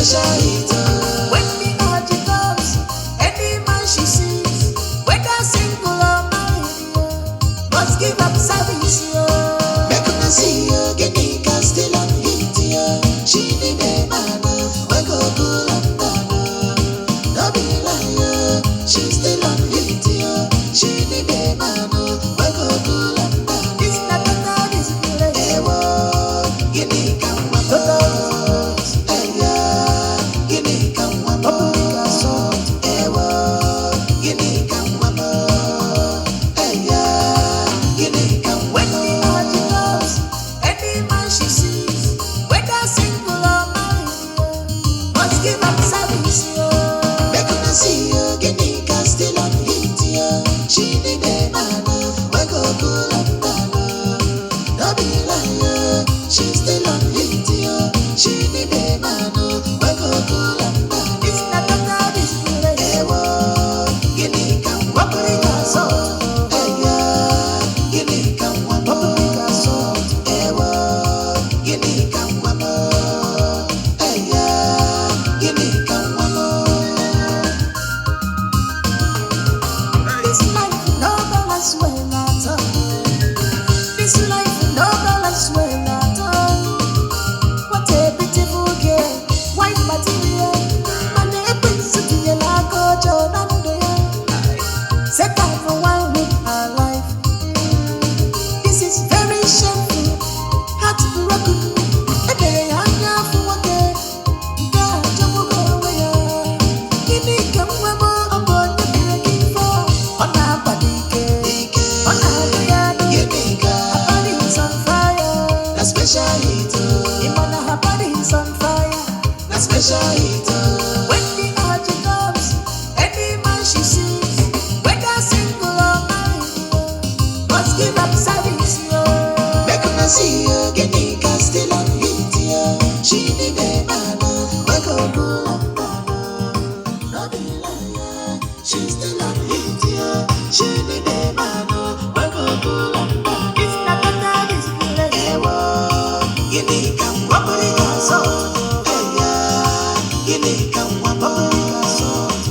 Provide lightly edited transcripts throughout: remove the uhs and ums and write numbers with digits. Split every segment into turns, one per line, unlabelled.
special hit.
When the orgy comes, any man she sees, whether single or married, must give up service.
Make una see you, get the still on hit. She need a man, we go cool and down. No be lie, she still on hit. She need a man, we go cool and down.
This not total display.
Hey, whoa, get the come on. Hey, yeah, get the come on. Hey, whoa, get the come on. Hey, yeah, get the come on.
When the orgy comes, any man she sees, whether single or married, must give up service.
Make una see you, get the still on hit. She need a man, we go cool and down. No be lie, she still on hit. She need a man, we go cool and down.
This not total display.
Hey, whoa, get the come on. Hey, yeah, get the come on. Hey, whoa, get the come on. Hey, yeah, get the come on.
This life no balance well at all. This life no balance well at all. What a beautiful girl, white material, and a prince to the lago Jordan. Set out for one with her life. This is very shameful, heartbroken. And they are now for what they got to go away. Give me come more upon the breaking fall. On our body, on our body,
Get the
her body is on fire.
na special hit.
Imana, her body is on fire.
Na special hit.
When the orgy comes, any man she sees, whether single or married, must give up service.
Make una see you, get the still on hit. She need a man, we go cool and down. No be lie, she still on hit. She need a man, we go cool and down.
It's not total display.
Hey, whoa, get the come on. Hey, yeah, get the come on.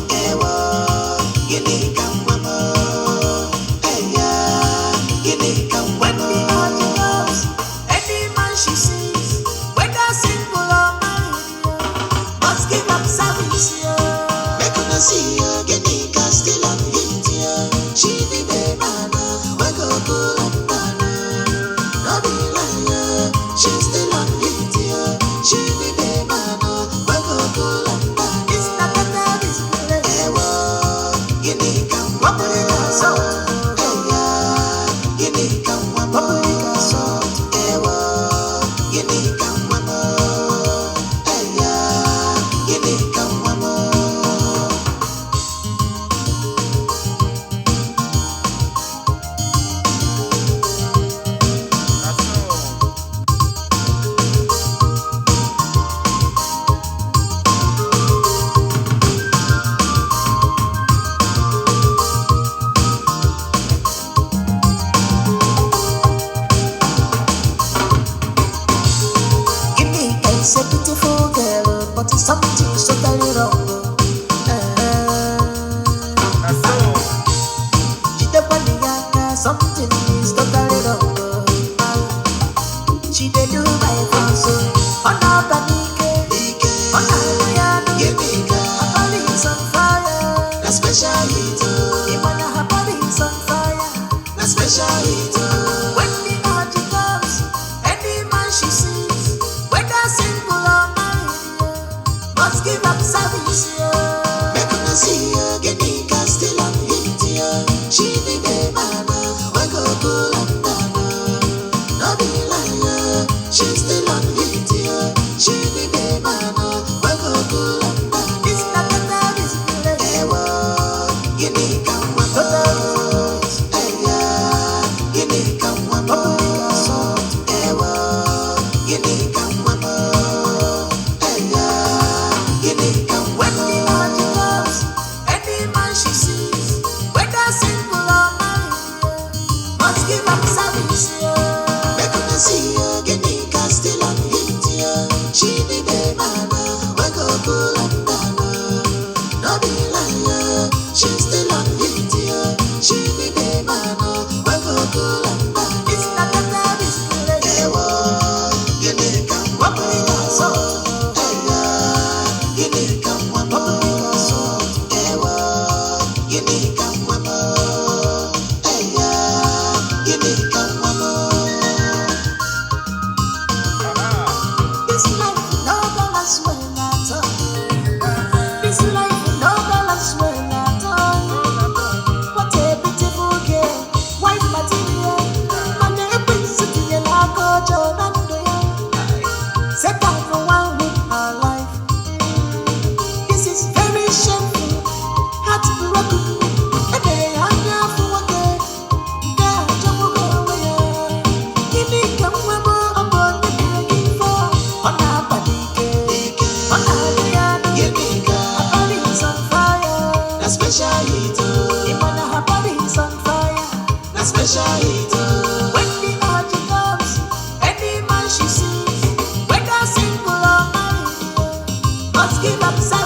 Hey, whoa, get the come on. Hey, yeah, get the come on.
When the orgy comes, any man she sees, whether single or married, must give up service.
Make una see you, get the still on hit. She need a man, we go cool and down. No be lie, she still on hit. She need a man, we go cool and down.
It's not total display.
Hey, whoa, get the come on. Hey, yeah, get the come on. Hey, whoa, get the come on. Hey, yeah, get the come on.
Give me a beautiful girl, but it's something totally wrong. Something is totally wrong. She did do by force. On our panic, on our piano,
Get the
her body is on fire.
na special hit.
Imana, her body is on fire.
Na special hit.
When the orgy comes, any man she sees, whether single or married, must give up service.
Make una see you, get the still on hit. She need a man, we go cool and down. No be lie, she still on hit. She need a man, we go cool and down.
It's not total display.
Hey, whoa, get the come on. Hey, yeah, get the come on. Hey, whoa, get the come on. Hey, yeah, get the come
When
on.
the must give up.